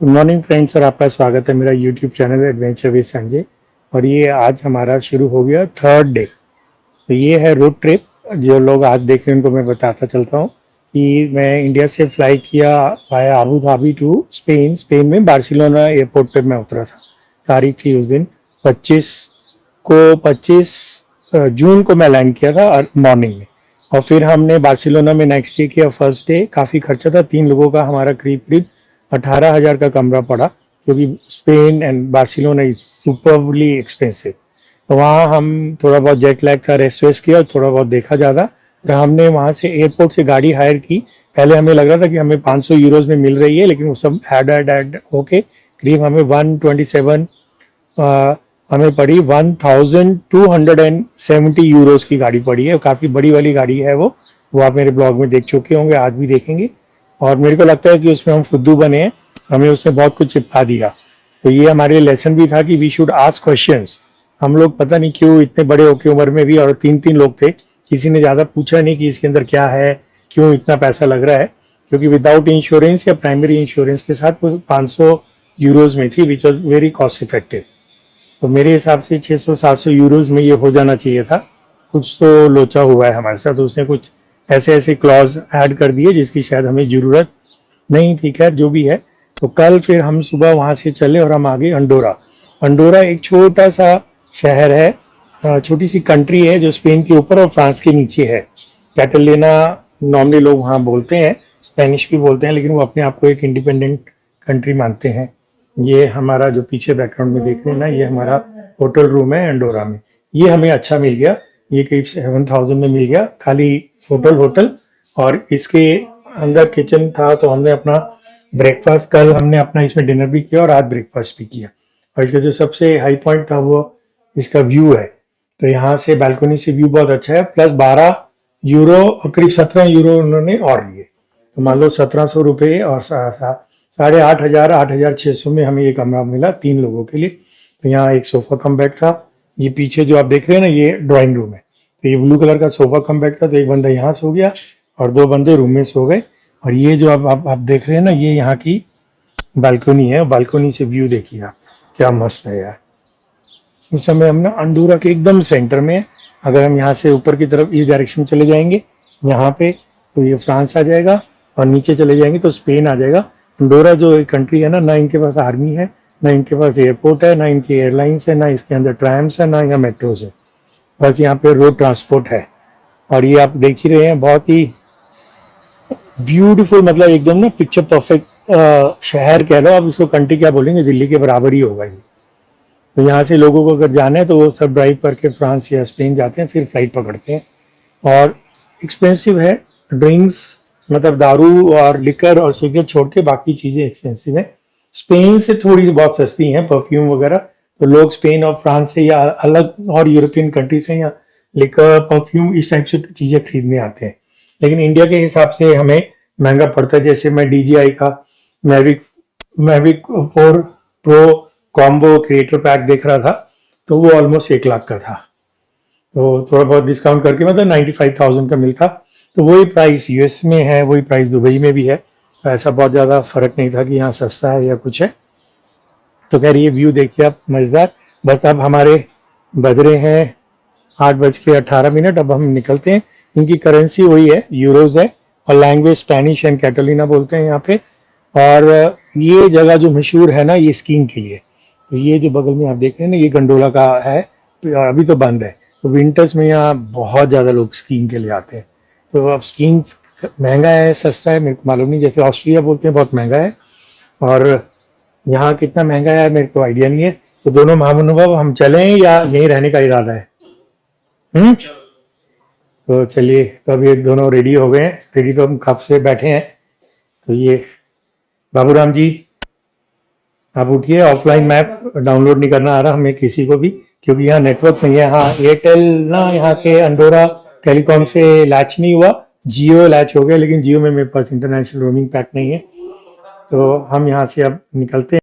Good morning friends और आपका स्वागत है मेरा YouTube channel adventure with Sanjay. और ये आज हमारा शुरू हो गया थर्ड डे। तो ये है रोड ट्रिप। जो लोग आज देख रहे हैं उनको मैं बताता चलता हूँ कि मैं इंडिया से फ्लाई किया via Abu Dhabi to Spain. Spain में बार्सिलोना एयरपोर्ट पे मैं उतरा था। तारीख थी उस दिन 25 जून को मैं लैंड किया था मॉर्निंग में। और फिर हमने बार्सिलोना में नेक्स्ट डे किया फर्स्ट डे। काफ़ी खर्चा था, 3 लोगों का हमारा करीब करीब 18,000 का कमरा पड़ा, क्योंकि Spain and Barcelona is superly expensive. तो वहाँ हम थोड़ा बहुत जेट लैग था, रेस्ट वेस्ट किया और थोड़ा बहुत देखा ज़्यादा। तो हमने वहाँ से एयरपोर्ट से गाड़ी हायर की। पहले हमें लग रहा था कि हमें 500 यूरोज में मिल रही है, लेकिन वो सब ऐड होके करीब हमें 127 हमें पड़ी 1270 यूरोज की गाड़ी पड़ी है। काफ़ी बड़ी वाली गाड़ी है वो आप मेरे ब्लॉग में देख चुके होंगे, आज भी देखेंगे। और मेरे को लगता है कि उसमें हम फुद्दू बने हैं, हमें उसने बहुत कुछ चिपका दिया। तो ये हमारे लिए लेसन भी था कि वी शुड आस्क क्वेश्चंस। हम लोग पता नहीं क्यों इतने बड़े होके उम्र में भी, और 3 लोग थे, किसी ने ज़्यादा पूछा नहीं कि इसके अंदर क्या है, क्यों इतना पैसा लग रहा है। क्योंकि विदाउट इंश्योरेंस या प्राइमरी इंश्योरेंस के साथ वो 500 यूरोज में थी, which was very cost effective. तो मेरे हिसाब से 600-700 यूरोज में ये हो जाना चाहिए था। कुछ तो लोचा हुआ है हमारे साथ, तो उसने कुछ ऐसे क्लॉज ऐड कर दिए जिसकी शायद हमें ज़रूरत नहीं थी। खैर जो भी है। तो कल फिर हम सुबह वहाँ से चले और हम आगे अंडोरा। अंडोरा एक छोटा सा शहर है, छोटी सी कंट्री है जो स्पेन के ऊपर और फ्रांस के नीचे है। कैटलिना नॉर्मली लोग वहाँ बोलते हैं, स्पेनिश भी बोलते हैं, लेकिन वो अपने आप को एक इंडिपेंडेंट कंट्री मानते हैं। ये हमारा जो पीछे बैकग्राउंड में देख रहे हैं ना, ये हमारा होटल रूम है अंडोरा में। ये हमें अच्छा मिल गया, ये करीब 7,000 में मिल गया, खाली होटल। और इसके अंदर किचन था, तो हमने अपना ब्रेकफास्ट, कल हमने अपना इसमें डिनर भी किया और आज ब्रेकफास्ट भी किया। और इसका जो सबसे हाई पॉइंट था वो इसका व्यू है। तो यहाँ से बालकनी से व्यू बहुत अच्छा है। प्लस 12 यूरो और करीब 17 यूरो उन्होंने और लिए। तो मान लो 1700 रुपये और 8,500 8,600 में हमें ये कमरा मिला 3 लोगों के लिए। तो यहाँ एक सोफा कम बेड था। ये पीछे जो आप देख रहे हैं ना, ये ड्राइंग रूम है। तो ये ब्लू कलर का सोफा कम बेड था, तो एक बंदा यहाँ सो गया और 2 बंदे रूम में सो गए। और ये जो आप देख रहे हैं ना, ये यहाँ की बालकनी है। बालकनी से व्यू देखिए आप, क्या मस्त है यार। इस समय हम ना अंडोरा के एकदम सेंटर में है। अगर हम यहाँ से ऊपर की तरफ इस डायरेक्शन चले जाएंगे यहाँ पे, तो ये फ्रांस आ जाएगा, और नीचे चले जाएंगे तो स्पेन आ जाएगा। अंडोरा जो एक कंट्री है ना इनके पास आर्मी है, ना इनके पास एयरपोर्ट है, ना इनकी एयरलाइंस है, ना इसके अंदर ट्रैम्स है, ना यहाँ मेट्रोज है। बस यहाँ पे रोड ट्रांसपोर्ट है। और ये आप देख ही रहे हैं, बहुत ही ब्यूटीफुल, मतलब एकदम ना पिक्चर परफेक्ट शहर कह लो आप इसको, कंट्री क्या बोलेंगे, दिल्ली के बराबर ही होगा ये। तो यहाँ से लोगों को अगर जाना है तो वो सब ड्राइव करके फ्रांस या स्पेन जाते हैं, फिर फ्लाइट पकड़ते हैं। और एक्सपेंसिव है ड्रिंक्स, मतलब दारू और लिकर और सिगरेट छोड़ के बाकी चीज़ें एक्सपेंसिव है। स्पेन से थोड़ी बहुत सस्ती हैं, परफ्यूम वगैरह। तो लोग स्पेन और फ्रांस से या अलग और यूरोपियन कंट्री से या लिकर परफ्यूम इस टाइप से चीज़ें खरीदने आते हैं। लेकिन इंडिया के हिसाब से हमें महंगा पड़ता है। जैसे मैं DJI का Mavic 4 pro combo creator pack देख रहा था, तो वो ऑलमोस्ट 1 लाख का था। तो थोड़ा बहुत डिस्काउंट करके मतलब 95,000 का मिलता। तो वही प्राइस US में है, वही प्राइस दुबई में भी है। तो ऐसा बहुत ज़्यादा फर्क नहीं था कि यहाँ सस्ता है या कुछ है। तो खैर ये व्यू देखिए आप, मज़ेदार। बस अब हमारे बज रहे हैं 8:18। अब हम निकलते हैं। इनकी करेंसी वही है, यूरोज है, और लैंग्वेज स्पेनिश एंड कैटलिना बोलते हैं यहाँ पे। और ये जगह जो मशहूर है ना, ये स्कीइंग के लिए। तो ये जो बगल में आप देख रहे हैं ना, ये गंडोला का है। अभी तो बंद है। तो विंटर्स में यहाँ बहुत ज़्यादा लोग स्कीइंग के लिए आते हैं। तो अब स्कीइंग महंगा है सस्ता है मेरे को मालूम नहीं। जैसे ऑस्ट्रिया बोलते हैं बहुत महंगा है, और यहाँ कितना महंगा है मेरे को आइडिया नहीं है। तो दोनों महानुभाव हम चलें या यहीं रहने का इरादा है? तो चलिए, तो अभी दोनों रेडी हो गए हैं। रेडी तो हम कब से बैठे हैं। तो ये बाबूराम जी, आप उठिए। ऑफलाइन मैप डाउनलोड नहीं करना आ रहा हमें किसी को भी, क्योंकि यहाँ नेटवर्क नहीं है। हाँ, एयरटेल ना यहाँ के अंडोरा टेलीकॉम से लैच नहीं हुआ, जियो लैच हो गया, लेकिन जियो में मेरे पास इंटरनेशनल रोमिंग पैक नहीं है। तो हम यहाँ से अब निकलते हैं।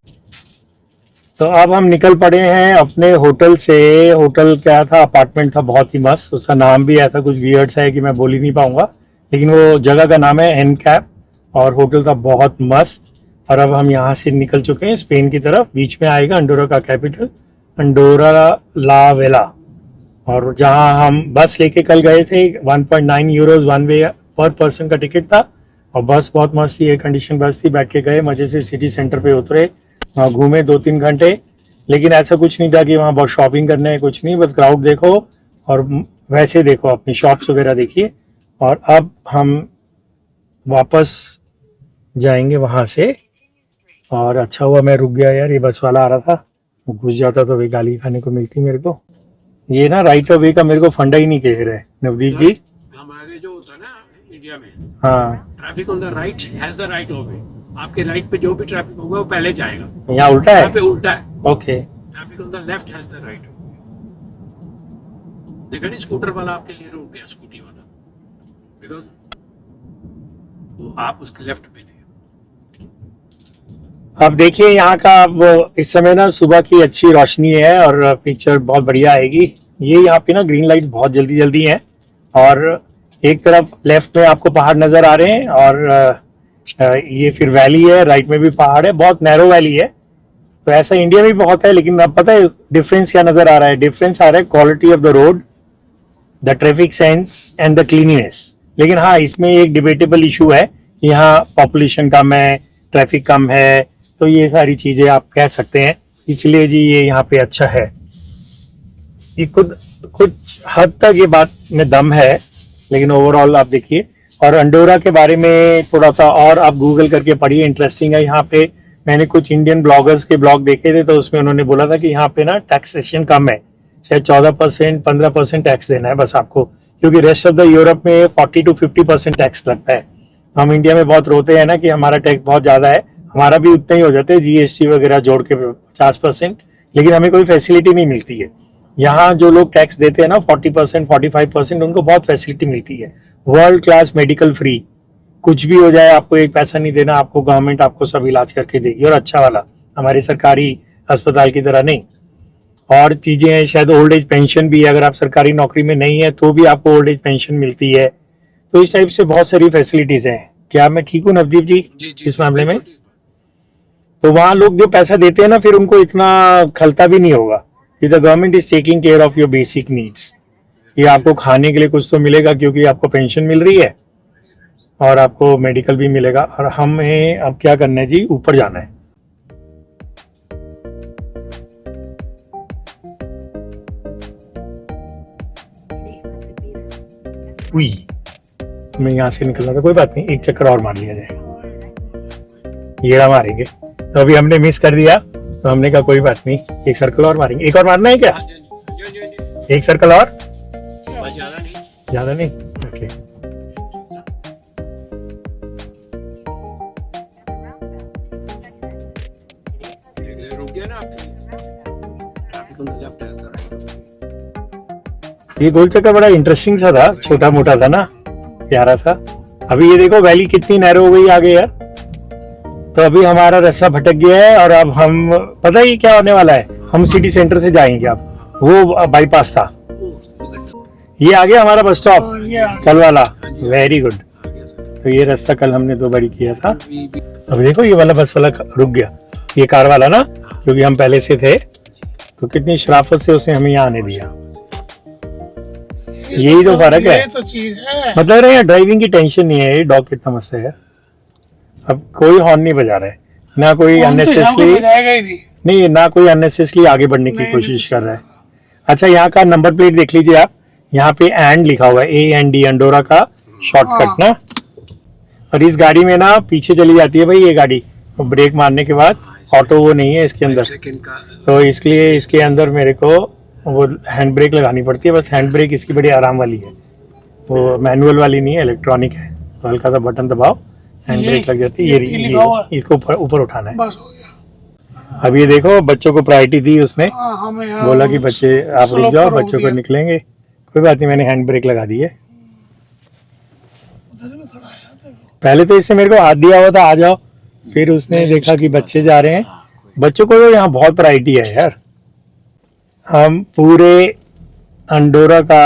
तो अब हम निकल पड़े हैं अपने होटल से। होटल क्या था, अपार्टमेंट था, बहुत ही मस्त। उसका नाम भी ऐसा कुछ वियर्ड सा है कि मैं बोल ही नहीं पाऊंगा, लेकिन वो जगह का नाम है एनकैप, और होटल था बहुत मस्त। और अब हम यहाँ से निकल चुके हैं स्पेन की तरफ। बीच में आएगा अंडोरा का कैपिटल, अंडोरा ला वेला। और जहाँ हम बस लेके कल गए थे 1.9 यूरोज वन वे पर पर्सन का टिकट था। और बस बहुत मस्त थी, एयर कंडीशन बस थी, बैठ के गए मज़े से, सिटी सेंटर पे उतरे, वहाँ घूमे 2-3 घंटे। लेकिन ऐसा कुछ नहीं था कि वहाँ बहुत शॉपिंग करने है, कुछ नहीं, बस क्राउड देखो और वैसे देखो, अपनी शॉप्स वगैरह देखिए। और अब हम वापस जाएंगे वहाँ से। और अच्छा हुआ मैं रुक गया यार, ये बस वाला आ रहा था, घुस जाता तो वे गाली खाने को मिलती मेरे को। ये ना राइट ऑफ वे का मेरे को फंडा ही नहीं कह रहे नवदीप जी। हमारे जो होता है ना इंडिया में, हाँ, traffic on the right has the right of वे। आपके राइट पे जो भी ट्रैफिक होगा वो पहले जाएगा। यहाँ उल्टा है। यहाँ पे उल्टा है। Okay, traffic on the left has the right of वे। देखा नहीं, स्कूटर वाला आपके लिए रुक गया, स्कूटी वाला, बिकॉज वो आप उसके लेफ्ट पे थे। अब देखिए यहाँ का, अब इस समय ना सुबह की अच्छी रोशनी है और पिक्चर बहुत बढ़िया आएगी। ये यहाँ पे ना ग्रीन लाइट बहुत जल्दी जल्दी हैं। और एक तरफ लेफ्ट में आपको पहाड़ नजर आ रहे हैं और ये फिर वैली है, राइट में भी पहाड़ है, बहुत नैरो वैली है। तो ऐसा इंडिया में भी बहुत है, लेकिन अब पता है डिफरेंस क्या नजर आ रहा है? डिफरेंस आ रहा है quality of the road, the traffic sense and the cleanliness. लेकिन हाँ, इसमें एक डिबेटेबल इशू है, यहाँ पॉपुलेशन कम है, ट्रैफिक कम है, तो ये सारी चीजें आप कह सकते हैं, इसलिए जी ये यहाँ पे अच्छा है। ये खुद कुछ हद तक ये बात में दम है, लेकिन ओवरऑल आप देखिए। और अंडोरा के बारे में थोड़ा सा और आप गूगल करके पढ़िए, इंटरेस्टिंग है। यहाँ पे मैंने कुछ इंडियन ब्लॉगर्स के ब्लॉग देखे थे, तो उसमें उन्होंने बोला था कि यहाँ पे ना टैक्सेशन कम है, शायद 14% 15% टैक्स देना है बस आपको, क्योंकि रेस्ट ऑफ द यूरोप में 40 to 50% टैक्स लगता है। हम इंडिया में बहुत रोते हैं ना कि हमारा टैक्स बहुत ज़्यादा है, हमारा भी उतना ही हो जाता है जीएसटी वगैरह जोड़ के 50%, लेकिन हमें कोई फैसिलिटी नहीं मिलती है। यहाँ जो लोग टैक्स देते हैं ना 40% 45%, उनको बहुत फैसिलिटी मिलती है। वर्ल्ड क्लास मेडिकल फ्री, कुछ भी हो जाए आपको एक पैसा नहीं देना, आपको गवर्नमेंट आपको सब इलाज करके देगी, और अच्छा वाला, हमारे सरकारी अस्पताल की तरह नहीं। और चीज़ें हैं, शायद ओल्ड एज पेंशन भी, अगर आप सरकारी नौकरी में नहीं है तो भी आपको ओल्ड एज पेंशन मिलती है। तो इस टाइप से बहुत सारी फैसिलिटीज़ हैं। क्या मैं ठीक हूँ नवदीप जी इस मामले में? तो वहाँ लोग जो पैसा देते हैं ना, फिर उनको इतना खलता भी नहीं होगा कि the government is taking care of your basic needs. ये आपको खाने के लिए कुछ तो मिलेगा क्योंकि आपको पेंशन मिल रही है, और आपको मेडिकल भी मिलेगा। और हमें अब क्या करना है जी, ऊपर जाना है। उई, मैं यहाँ से निकलना था, कोई बात नहीं, एक चक्कर और मार लिया जाए, येड़ा मारेंगे। तो अभी हमने मिस कर दिया, तो हमने कहा कोई बात नहीं, एक सर्कल और मारेंगे। एक और मारना है क्या? एक सर्कल और, ज्यादा नहीं, ओके। ये गोल चक्कर बड़ा इंटरेस्टिंग सा था, छोटा मोटा था ना, प्यारा सा। अभी ये देखो वैली कितनी नैरो हो गई आगे यार। तो अभी हमारा रास्ता भटक गया है, और अब हम, पता ही क्या होने वाला है, हम सिटी सेंटर से जाएंगे। अब वो बाईपास था, ये आ गया हमारा बस स्टॉप कल वाला। Very good. तो ये रास्ता कल हमने 2 बारी किया था। अब देखो ये वाला बस वाला रुक गया, ये कार वाला ना, क्योंकि हम पहले से थे, तो कितनी शराफत से उसने हमें यहाँ आने दिया। यही तो फर्क है, तो चीज है। मतलब यहाँ ड्राइविंग की टेंशन नहीं है। ये डॉग कितना मस्त है। अब कोई हॉर्न नहीं बजा रहा है, ना कोई अननेसेसरी नहीं, ना कोई अननेसेसरी आगे बढ़ने की कोशिश कर रहा है। अच्छा, यहाँ का नंबर प्लेट देख लीजिए आप, यहाँ पे एंड लिखा हुआ है, AND, अंडोरा का शॉर्टकट ना। और इस गाड़ी में ना पीछे चली जाती है भाई ये गाड़ी, ब्रेक मारने के बाद। ऑटो वो नहीं है इसके अंदर, तो इसलिए इसके अंदर मेरे को वो हैंड ब्रेक लगानी पड़ती है। बस हैंड ब्रेक इसकी बड़ी आराम वाली है, वो मैनुअल वाली नहीं है, इलेक्ट्रॉनिक है। तो हल्का सा बटन दबाओ, हैंड ब्रेक लग जाती है। ये इसको ऊपर उठाना है। बस हो गया। अब ये देखो, बच्चों को प्रायोरिटी दी उसने, हमें बोला कि बच्चे आप रुक जाओ, बच्चों को निकलेंगे। कोई बात नहीं, मैंने हैंड ब्रेक लगा दी है। पहले तो इससे मेरे को हाथ दिया हुआ था, आ जाओ, फिर उसने देखा कि बच्चे जा रहे हैं। बच्चों को तो यहाँ बहुत प्रायोरिटी है यार। हम पूरे अंडोरा का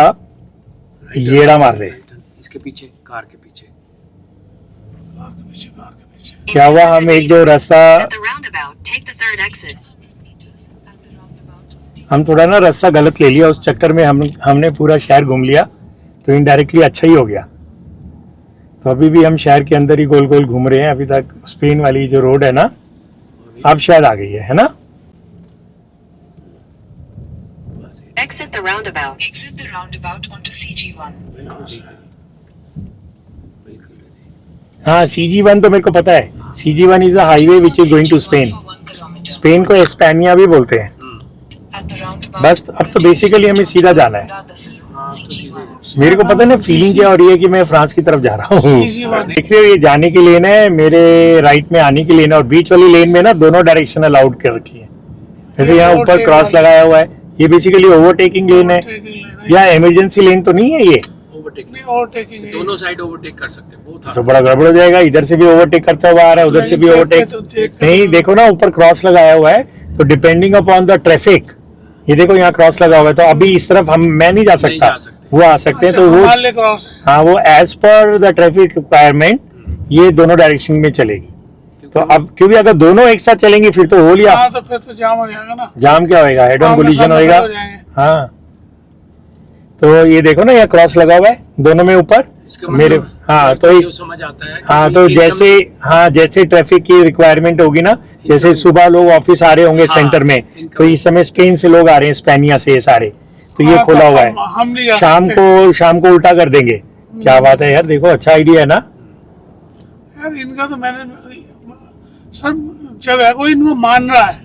येड़ा मार रहे हैं। इसके पीछे, कार के पीछे। कार के पीछे क्या हुआ, हम एक जो रास्ता At the roundabout, take the third exit. हम थोड़ा ना रास्ता गलत ले लिया, उस चक्कर में हमने पूरा शहर घूम लिया, तो इनडायरेक्टली अच्छा ही हो गया। तो अभी भी हम शहर के अंदर ही गोल गोल घूम रहे हैं। अभी तक स्पेन वाली जो रोड है ना, अब शायद आ गई है ना। Exit the roundabout. Exit the roundabout onto CG1. बिल्कुल ठीक है, बिल्कुल ठीक। हाँ, CG1 तो मेरे को पता है। CG1 is a highway which is going to Spain. For 1 kilometer. Spain को एस्पेनिया भी बोलते हैं। At the roundabout, बस अब तो बेसिकली हमें सीधा जाना है। हाँ, तो CG1. मेरे को पता ना फीलिंग क्या हो रही है कि मैं फ्रांस की तरफ जा रहा हूँ। CG1 देख रहे हो, ये जाने की लेन है, मेरे राइट में आने की लेन है, और बीच वाली लेन में ना दोनों डायरेक्शन अलाउड कर रखी है। जैसे यहाँ ऊपर क्रॉस लगाया हुआ है, ये बेसिकली ओवरटेकिंग लेन है या इमरजेंसी लेन तो नहीं है ये। ओवरटेकिंग, ओवरटेकिंग है। दोनों साइड ओवरटेक कर सकते हैं, बहुत तो बड़ा गड़बड़ हो जाएगा, इधर से भी ओवरटेक करता हुआ आ रहा है, उधर से भी ओवरटेक। नहीं, देखो ना ऊपर क्रॉस लगाया हुआ है, तो डिपेंडिंग अपॉन द ट्रैफिक, ये देखो यहाँ क्रॉस लगा हुआ है, तो अभी इस तरफ मैं नहीं जा सकता, जा सकते। वो आ सकते हैं। तो वो हमारे क्रॉस है। हाँ, वो as per the traffic requirement ये दोनों डायरेक्शन में चलेगी। तो अब क्योंकि अगर दोनों एक साथ चलेंगे फिर तो हो लिया, हाँ, तो फिर तो जाम हो जाएगा ना। जाम क्या होएगा, हेड ऑन आमने कोलिजन सामने होएगा। हो जाएंगे। हाँ, तो ये देखो ना यहाँ क्रॉस लगा हुआ है दोनों में ऊपर इसका मेरे। मतलब हाँ, तो ये समझ आता है कि हाँ, तो एकदम- जैसे ट्रैफिक की रिक्वायरमेंट होगी ना, जैसे सुबह लोग ऑफिस आ रहे होंगे हाँ, सेंटर में, इनका- तो इस समय स्पेन से लोग आ रहे हैं, स्पेनिया से ये सारे, तो ये हाँ, खोला हुआ है। हम नहीं जा शाम सकते। को उल्टा कर देंगे। क्या बात है यार, देखो अच्छा आइडिया है ना। यार इनका तो मैंने सर जगह को इनको मान रहा है।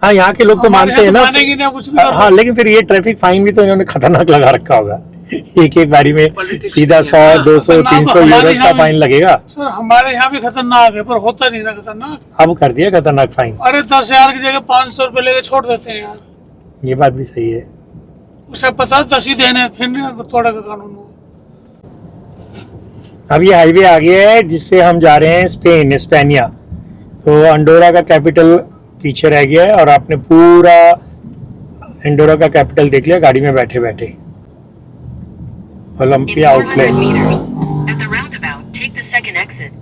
हाँ, यहाँ के लोग तो हमारे मानते हैं यहाँ ना। तो मानेंगे ना कुछ भी कर हाँ, लेकिन फिर ये ट्रैफिक फाइन भी तो इन्होंने खतरनाक लगा रखा होगा। एक बारी में Politics सीधा नहीं 100, है। 200, खतरनाक 300 हमारे यूरोस का यहाँ भी- फाइन लगेगा। सर हमारे यहाँ भी खतरनाक है, पर होता नहीं ना खतरनाक। अब कर दिया खतरनाक फाइन। अरे 10,000 की जगह 500 रुपए लेके छोड़ देते हैं यार। ये बात भी सही है। उसे पता 10 ही देने, फिर नहीं तोड़ेगा कानून वो। अब ये हाईवे आ गया है जिससे हम जा रहे हैं स्पेन, स्पेनिया। तो अंडोरा का कैपिटल पीछे रह गया है, और आपने पूरा अंडोरा का कैपिटल देख लिया गाड़ी में बैठे बैठे। In Olympia 400 outlet. meters. At the roundabout, take the second exit.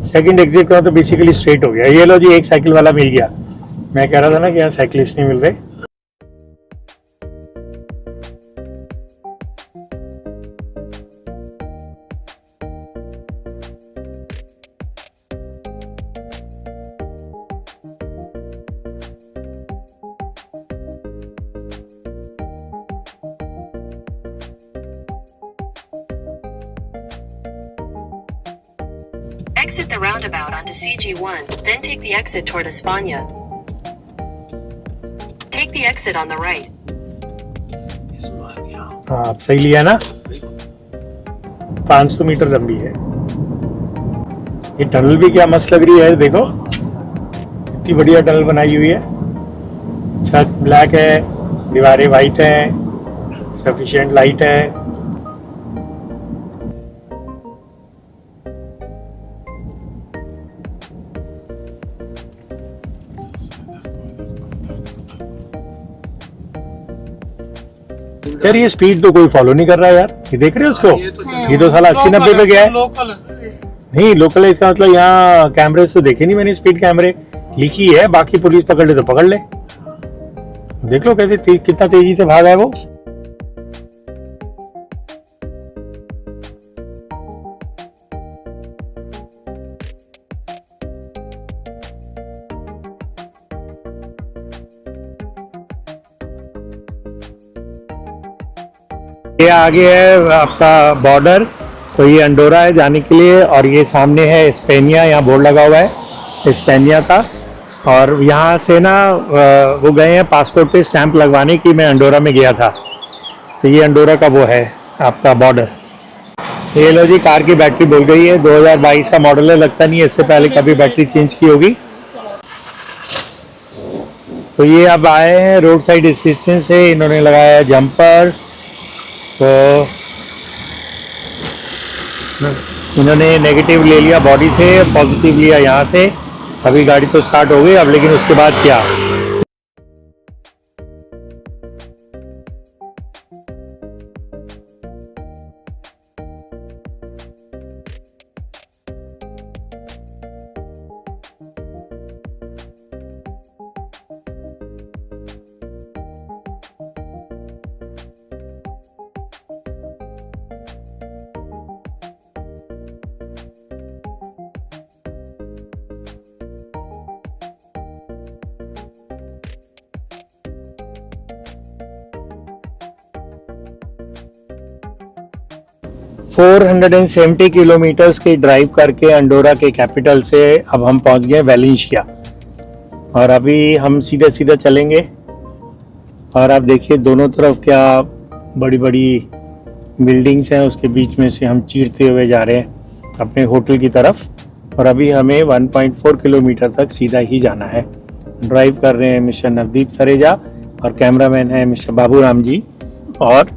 Second exit का तो बेसिकली स्ट्रेट हो गया। ये लो जी, एक साइकिल वाला मिल गया। मैं कह रहा था ना कि यहाँ साइकिलिस्ट नहीं मिल रहे। Exit the roundabout onto CG1, then take the exit toward España. Take the exit on the right. हाँ, अब सही लिया ना। 500 मीटर लंबी है ये टनल भी। क्या मस्त लग रही है, देखो कितनी बढ़िया टनल बनाई हुई है। छत ब्लैक है, दीवारें वाइट हैं, सफिशिएंट लाइट है। यार ये स्पीड तो कोई फॉलो नहीं कर रहा है यार, ये देख रहे हो उसको। ये तो साला 80-90 पे गया है। लोकल है। नहीं, लोकल है इसका मतलब यहाँ कैमरे से देखे नहीं मैंने, स्पीड कैमरे लिखी है, बाकी पुलिस पकड़ ले तो पकड़ ले। देख लो कैसे कितना तेजी से भागा है वो। ये आगे है आपका बॉर्डर, तो ये अंडोरा है जाने के लिए, और ये सामने है स्पेनिया, यहाँ बोर्ड लगा हुआ है स्पेनिया का। और यहाँ से ना वो गए हैं पासपोर्ट पे स्टैंप लगवाने की, मैं अंडोरा में गया था। तो ये अंडोरा का वो है आपका बॉर्डर। ये लो जी, कार की बैटरी बोल गई है, 2022 का मॉडल है, लगता नहीं है इससे पहले कभी बैटरी चेंज की होगी। तो ये अब आए हैं रोड साइड असिस्टेंस से, इन्होंने लगाया है जंपर। तो इन्होंने नेगेटिव ले लिया बॉडी से, पॉजिटिव लिया यहाँ से। अभी गाड़ी तो स्टार्ट हो गई अब, लेकिन उसके बाद क्या। 470 किलोमीटर्स की ड्राइव करके अंडोरा के कैपिटल से अब हम पहुंच गए वेलेंशिया, और अभी हम सीधे सीधे चलेंगे। और आप देखिए दोनों तरफ क्या बड़ी बड़ी बिल्डिंग्स हैं, उसके बीच में से हम चीरते हुए जा रहे हैं अपने होटल की तरफ। और अभी हमें 1.4 किलोमीटर तक सीधा ही जाना है। ड्राइव कर रहे हैं मिस्टर नवदीप सरेजा और कैमरामैन है मिस्टर बाबू राम जी, और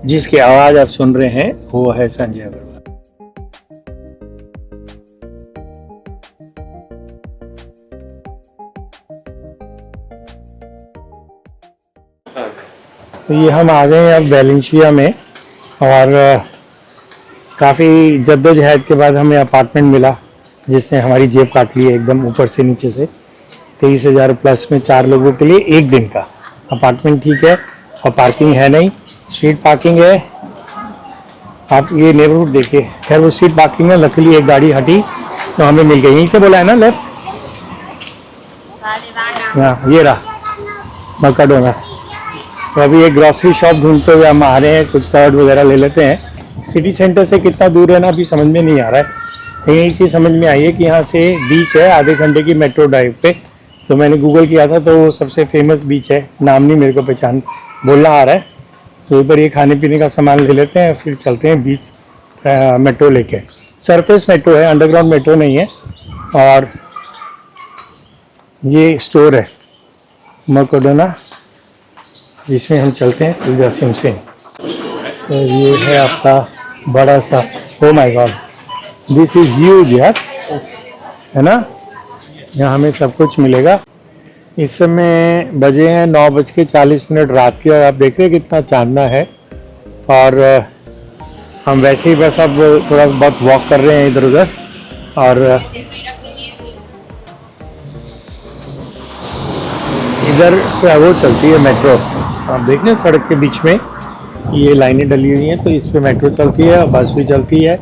जिसकी आवाज़ आप सुन रहे हैं वो है संजय अग्रवाल। तो ये हम आ गए हैं अब वेलेंशिया में, और काफ़ी जद्दोजहद के बाद हमें अपार्टमेंट मिला जिसने हमारी जेब काट ली है एकदम ऊपर से नीचे से। 23,000 प्लस में 4 लोगों के लिए एक दिन का अपार्टमेंट ठीक है, और पार्किंग है नहीं, स्ट्रीट पार्किंग है। आप ये नेबरहुड देखिए, खैर वो स्ट्रीट पार्किंग में लकीली एक गाड़ी हटी तो हमें मिल गई, यहीं से बोला है ना लेफ्ट। हाँ ये रहा मर्काडोना। तो अभी एक ग्रॉसरी शॉप ढूंढते हुए हम आ रहे हैं, कुछ कार्ड वगैरह ले लेते हैं। सिटी सेंटर से कितना दूर है ना अभी समझ में नहीं आ रहा है, लेकिन एक चीज़ समझ में आई है कि यहाँ से बीच है आधे घंटे की मेट्रो ड्राइव पे। तो मैंने गूगल किया था तो वो सबसे फेमस बीच है, नाम नहीं मेरे को पहचान बोलना आ रहा है। तो ऊपर ये खाने पीने का सामान ले लेते हैं, फिर चलते हैं बीच मेट्रो लेके। सरफेस मेट्रो है, अंडरग्राउंड मेट्रो नहीं है। और ये स्टोर है मर्काडोना, जिसमें हम चलते हैं पूजा सिंह से। तो ये है आपका बड़ा सा, oh my God this is huge यार, है ना। यहाँ हमें सब कुछ मिलेगा। इस समय बजे हैं 9:40 रात की, और आप देख रहे हैं कितना चांदना है। और हम वैसे ही बस अब थोड़ा बहुत वॉक कर रहे हैं इधर उधर। और इधर वो चलती है मेट्रो, आप देख रहे हैं सड़क के बीच में ये लाइनें डली हुई हैं, तो इस पे मेट्रो चलती है, बस भी चलती है,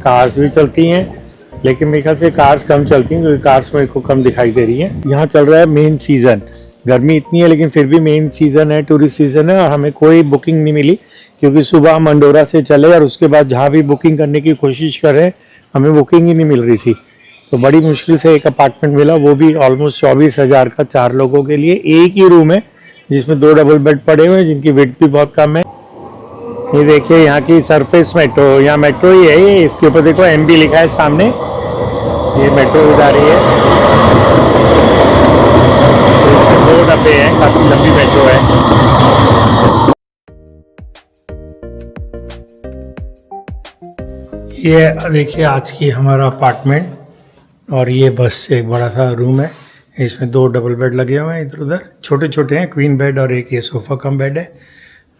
कार्स भी चलती हैं। लेकिन मेरे ख्याल से कार्स कम चलती हैं क्योंकि कार्स मेरे को कम दिखाई दे रही हैं। यहाँ चल रहा है मेन सीज़न, गर्मी इतनी है लेकिन फिर भी मेन सीज़न है, टूरिस्ट सीज़न है। और हमें कोई बुकिंग नहीं मिली क्योंकि सुबह हम अंडोरा से चले और उसके बाद जहाँ भी बुकिंग करने की कोशिश कर रहे हैं हमें बुकिंग ही नहीं मिल रही थी। तो बड़ी मुश्किल से एक अपार्टमेंट मिला, वो भी ऑलमोस्ट 24,000 का 4 लोगों के लिए। एक ही रूम है जिसमें 2 डबल बेड पड़े हुए हैं जिनकी वेट भी बहुत कम है। ये देखिए यहाँ की सरफेस मेट्रो, यहाँ मेट्रो ही है ये, इसके ऊपर देखो MB लिखा है सामने, ये मेट्रो जा रही है। इसमें 2 डब्बे हैं, काफी लंबी मेट्रो है। ये देखिए आज की हमारा अपार्टमेंट, और ये बस से एक बड़ा सा रूम है, इसमें 2 डबल बेड लगे हुए हैं इधर उधर, छोटे छोटे हैं, क्वीन बेड और एक ये सोफ़ा कम बेड है।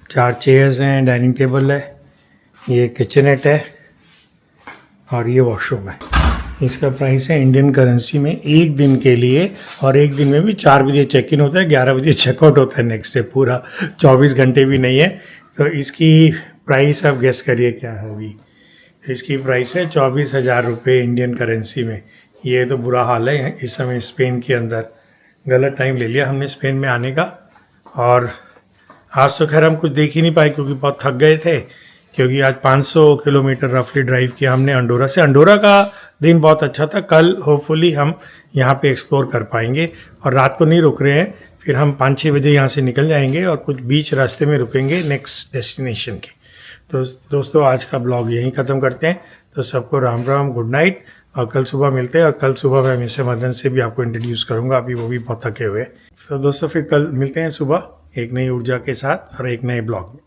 4 चेयर्स हैं, डाइनिंग टेबल है, ये किचनेट है, और ये वॉशरूम है। इसका प्राइस है इंडियन करेंसी में एक दिन के लिए, और एक दिन में भी 4 बजे चेक इन होता है, 11 बजे चेकआउट होता है नेक्स्ट डे, पूरा 24 घंटे भी नहीं है। तो इसकी प्राइस आप गेस करिए क्या होगी। इसकी प्राइस है 24,000 रुपये इंडियन करेंसी में। ये तो बुरा हाल है इस समय स्पेन के अंदर, गलत टाइम ले लिया हमने स्पेन में आने का। और आज तो खैर हम कुछ देख ही नहीं पाए क्योंकि बहुत थक गए थे, क्योंकि आज 500 किलोमीटर रफली ड्राइव किया हमने अंडोरा से। अंडोरा का दिन बहुत अच्छा था, कल होपफुली हम यहाँ पे एक्सप्लोर कर पाएंगे। और रात को नहीं रुक रहे हैं, फिर हम 5-6 बजे यहाँ से निकल जाएंगे और कुछ बीच रास्ते में रुकेंगे नेक्स्ट डेस्टिनेशन के। तो दोस्तों आज का ब्लॉग यहीं ख़त्म करते हैं। तो सबको राम राम, गुड नाइट, और कल सुबह मिलते हैं। और कल सुबह मैं मिस्टर मदन से भी आपको इंट्रोड्यूस करूँगा, अभी वो भी बहुत थके हुए हैं। तो दोस्तों फिर कल मिलते हैं सुबह एक नई ऊर्जा के साथ और एक नए ब्लॉग में।